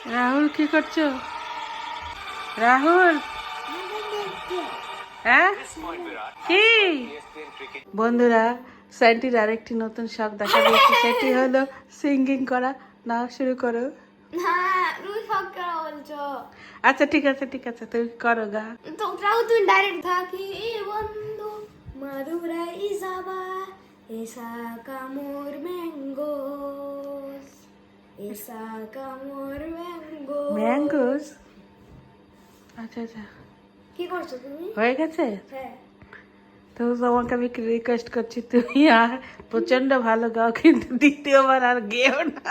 রাহুল কি করছো? রাহুল, হ্যাঁ কি? বন্ধুরা, স্যান্টির আরেকটি নতুন শখ দেখা দিয়েছে, সেটি হলো সিঙ্গিং করা। না, শুরু করো। না, তুমি সব কেন বলছো? আচ্ছা ঠিক আছে ঠিক আছে, তুমি করো গা। তোমরাও তুমি ডাইরেক্ট থাকি বন্ধু মাদুরাই যাবা এসা কামোর ম্যাঙ্গোস এসা কামোর ম্যাঙ্গোস। ম্যাঙ্গোস? আচ্ছা আচ্ছা, কি করছো তুমি? হয়ে গেছে। হ্যাঁ, তো তোমাকে আমি রিকোয়েস্ট করছি, তুমি আর প্রচন্ড ভালো গাও, কিন্তু দ্বিতীয়বার আর গেও না।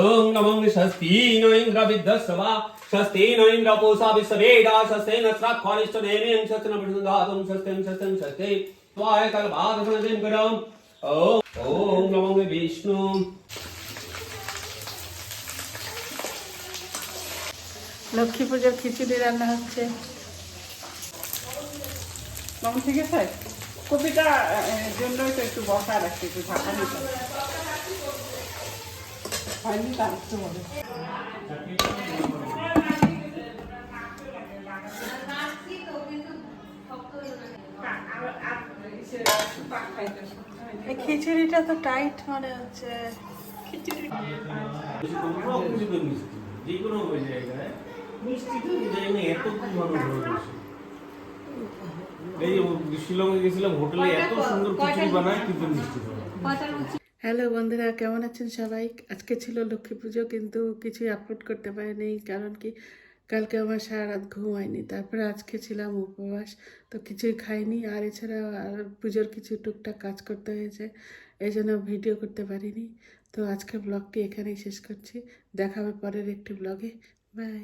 ওং নমঃ স্বস্তিনো ইন্দ্রবিদ্ধস্বা স্বস্তিনো ইন্দ্রপোষা বিশ্ববেদা স্বস্তিন স্রাক্ষরিষ্ঠনেমিং স্বস্তিন বৃহদাতুং স্বস্তিন স্বস্তিন স্বস্তি ত্বায় কল্পাদসনদিন গরম। ওং নমঃ বিষ্ণু। লক্ষ্মী পুজোর খিচুড়ি রান্না হচ্ছে। মামা ঠিক আছে, কপিটা জন্যই তো একটু বসা রাখছি, একটু ঢাকা নিতে হয়নি, তার একটু বলে। এই খিচুড়িটা তো টাইট মনে হচ্ছে। খিচুড়ি যেকোনো জায়গায় মিষ্টি তো জায়গায় এত কি মানুষ বসে। এই শিলংয়ে গেছিলাম, হোটেলে এত সুন্দর খিচুড়ি বানায় কিন্তু মিষ্টি বানায়। হ্যালো বন্ধুরা, কেমন আছেন সবাই? আজকে ছিল লক্ষ্মী পুজো, কিন্তু কিছুই আপলোড করতে পারিনি, কারণ কি কালকে আমার সারা রাত ঘুম হয়নি। তারপরে আজকে ছিলাম উপবাস, তো কিছুই খাইনি। আর এছাড়া আর পুজোর কিছু টুকটাক কাজ করতে হয়েছে, এই জন্য ভিডিও করতে পারিনি। তো আজকে ব্লগটি এখানেই শেষ করছি, দেখা হবে পরের একটি ব্লগে। বাই।